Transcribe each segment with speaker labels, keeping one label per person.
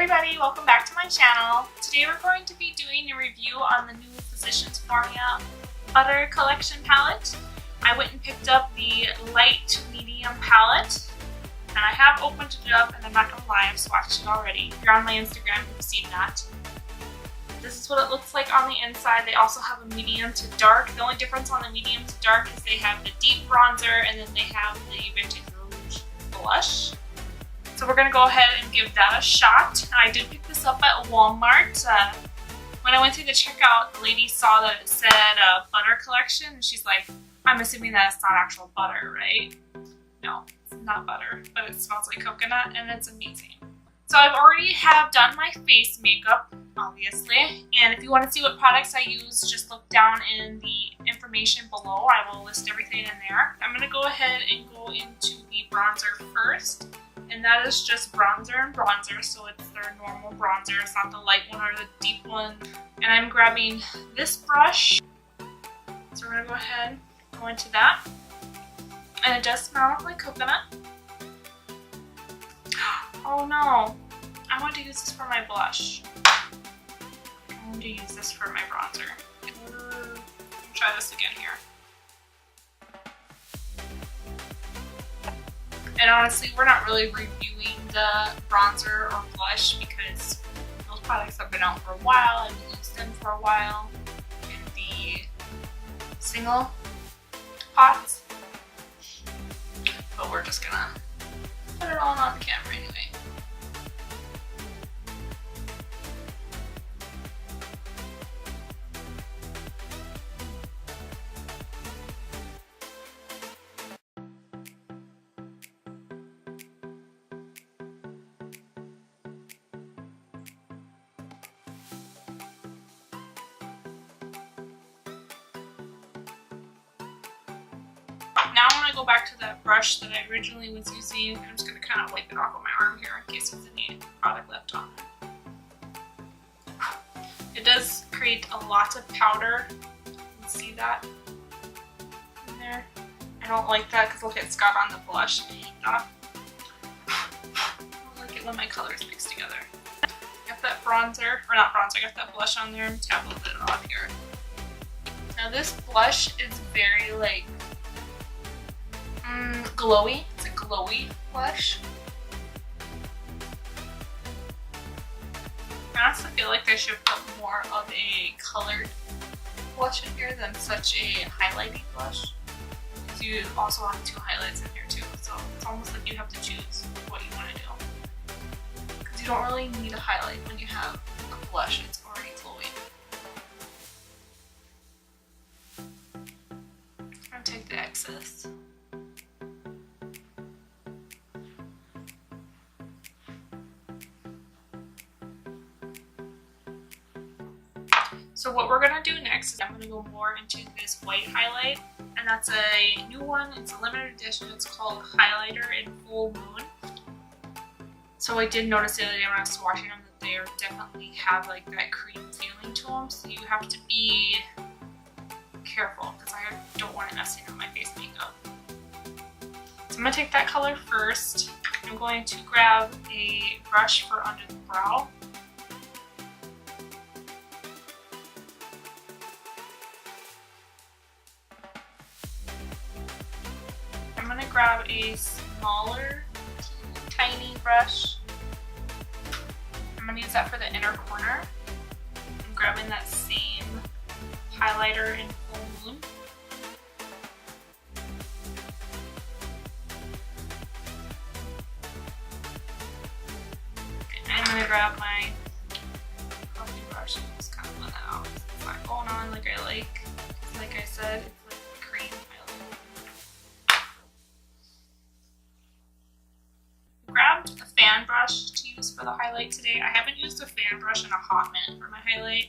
Speaker 1: everybody, welcome back to my channel. Today we're going to be doing a review on the new Physicians Formula Butter Collection palette. I went and picked up the light to medium palette, and I have opened it up, and I'm not going to lie, I've swatched it already. If you're on my Instagram, you've seen that. This is what it looks like on the inside. They also have a medium to dark. The only difference on the medium to dark is they have the deep bronzer, and then they have the Vintage Rouge blush. So we're going to go ahead and give that a shot. I did pick this up at Walmart. When I went through the checkout, the lady saw that it said butter collection, and she's like, I'm assuming that it's not actual butter, right? No, it's not butter, but it smells like coconut, and it's amazing. So I've already have done my face makeup, obviously, and if you want to see what products I use, just look down in the information below. I will list everything in there. I'm going to go ahead and go into the bronzer first. And that is just bronzer and bronzer, so it's their normal bronzer. It's not the light one or the deep one. And I'm grabbing this brush. So we're going to go ahead and go into that. And it does smell like coconut. Oh no, I want to use this for my blush. I want to use this for my bronzer. Try this again here. And honestly, we're not really reviewing the bronzer or blush because those products have been out for a while and we used them for a while in the single pots. But we're just gonna put it all on the camera anyway. Now I'm going to go back to that brush that I originally was using. I'm just going to kind of wipe it off on my arm here in case there's any product left on it. It does create a lot of powder. You can see that in there. I don't like that because look, it's got on the blush. I hate that. I don't like it when my colors mix together. I got that bronzer, or not bronzer, I got that blush on there. I'm tap a little bit off here. Now this blush is very like glowy. It's a glowy blush. I honestly feel like they should put more of a colored blush in here than such a highlighting blush. Because you also have two highlights in here too, so it's almost like you have to choose what you want to do. Because you don't really need a highlight when you have a blush that's already glowy. I'm going to take the excess. So what we're going to do next is I'm going to go more into this white highlight, and that's a new one. It's a limited edition. It's called Highlighter in Full Moon. So I did notice the other day when I was swatching them that they definitely have like that cream feeling to them, so you have to be careful because I don't want it messing up my face makeup. So I'm going to take that color first. I'm going to grab a brush for under the brow. I'm going to grab a smaller, tiny brush. I'm going to use that for the inner corner. I'm grabbing that same highlighter in Full Moon. I'm going to grab my coffee brush and just kind of blend that out. It's not going on like I like. Like I said, it's like cream highlight. Grabbed a fan brush to use for the highlight today. I haven't used a fan brush in a hot minute for my highlight,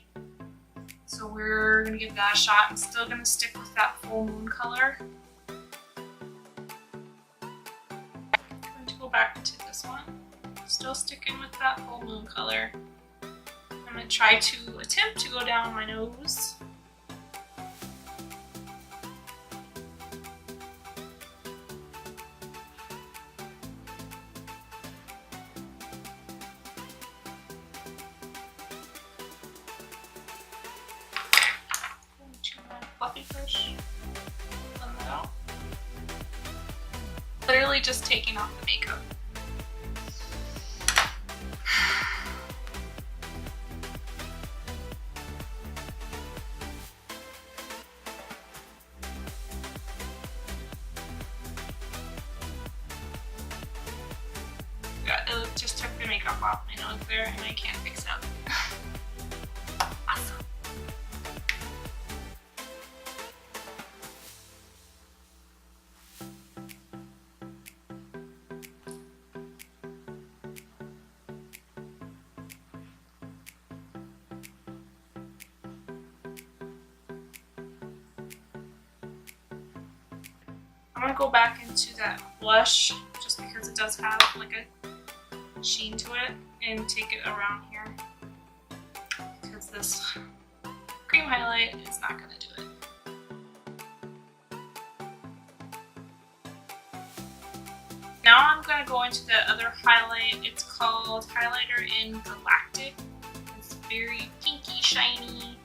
Speaker 1: so we're going to give that a shot. I'm still going to stick with that Full Moon color. I'm going to go back to this one. Still sticking with that Full Moon color. I'm going to try to attempt to go down my nose. Literally just taking off the makeup. It just took the makeup off my nose there and I can't fix it. Awesome. I'm gonna go back into that blush just because it does have like a sheen to it and take it around here because this cream highlight is not gonna do it. Now I'm gonna go into the other highlight. It's called Highlighter in Galactic. It's very pinky shiny.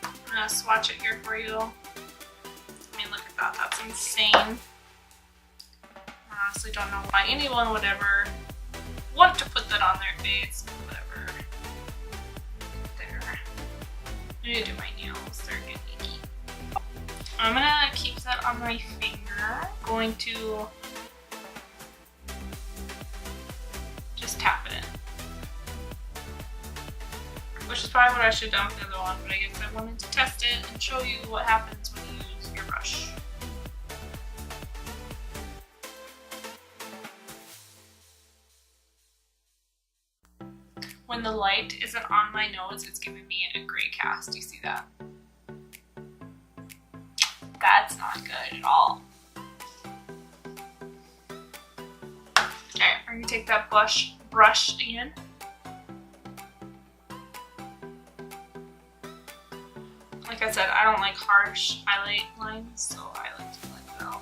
Speaker 1: I'm gonna swatch it here for you. I mean, look at that, that's insane. I honestly don't know why anyone would ever want to put that on their face, whatever. There. I need to do my nails, they're getting icky. I'm gonna keep that on my finger. Going to just tap it in. Which is probably what I should have done for the other one, but I guess I wanted to test it and show you what happens when you use your brush. When the light isn't on my nose, it's giving me a gray cast. Do you see that? That's not good at all. Okay, I'm gonna take that brush again. Like I said, I don't like harsh highlight lines, so I like to blend it out.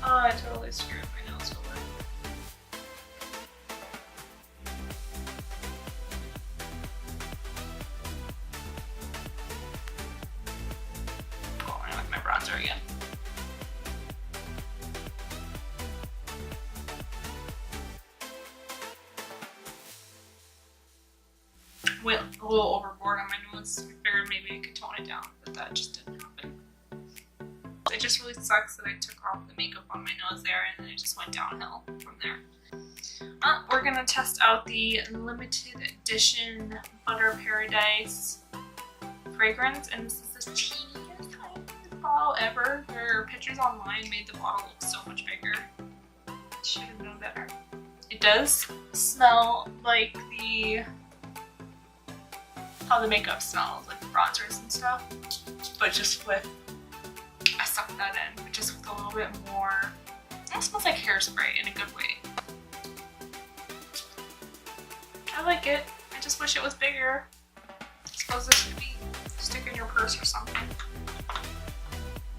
Speaker 1: Oh, I totally screwed my nose over. Oh, I like my bronzer again. Went a little overboard on my nose. I figured maybe I could tone it down, but that just didn't happen. It just really sucks that I took off the makeup on my nose there and then it just went downhill from there. We're gonna test out the limited edition Butter Paradise fragrance, and this is the teeniest, tiniest bottle ever. Their pictures online made the bottle look so much bigger. Should have known better. It does smell like how the makeup smells, like the bronzers and stuff, but just with, I sucked that in, but just with a little bit more, it smells like hairspray in a good way. I like it, I just wish it was bigger. I suppose this could be stick in your purse or something.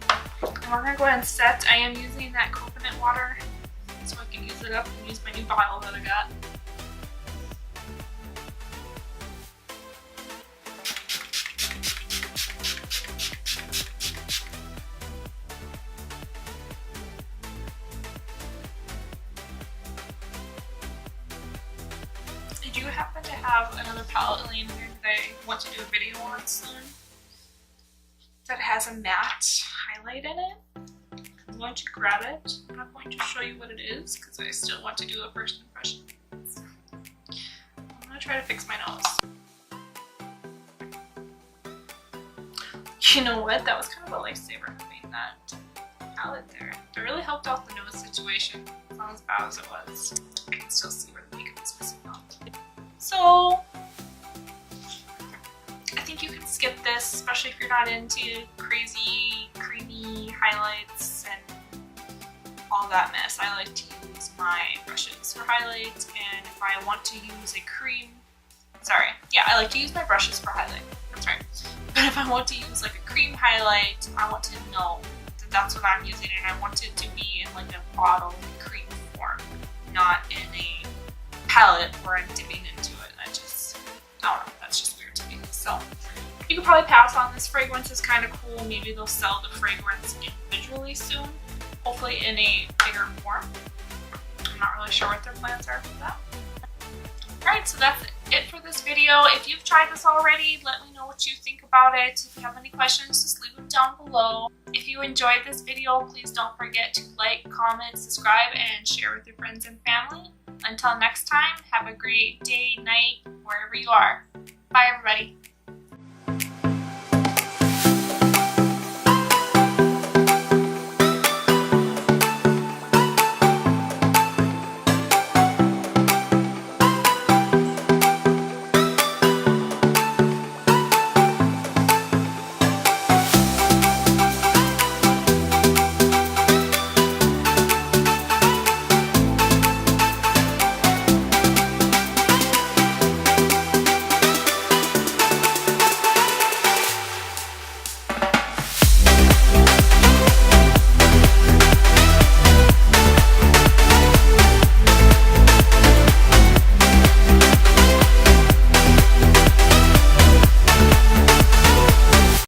Speaker 1: And we're gonna go ahead and set. I am using that coconut water so I can use it up and use my new bottle that I got. I do happen to have another palette laying here that I want to do a video on soon that has a matte highlight in it. I'm going to grab it. I'm not going to show you what it is because I still want to do a first impression. I'm going to try to fix my nose. You know what? That was kind of a lifesaver having that palette there. It really helped out the nose situation. As long as bad as it was, I can still see where the makeup is missing out. So I think you can skip this, especially if you're not into crazy, creamy highlights and all that mess. I like to use my brushes for highlights, and if I want to use a cream like to use my brushes for highlight. That's right. But if I want to use like a cream highlight, I want to know that that's what I'm using, and I want it to be in like a bottle cream form, not in a palette where I'm dipping into it. I don't know, that's just weird to me. So you could probably pass on this fragrance. It's kind of cool. Maybe they'll sell the fragrance individually soon, hopefully in a bigger form. I'm not really sure what their plans are for that. Alright, so that's it for this video. If you've tried this already, let me know what you think about it. If you have any questions, just leave them down below. If you enjoyed this video, please don't forget to like, comment, subscribe, and share with your friends and family. Until next time, have a great day, night, wherever you are. Bye, everybody.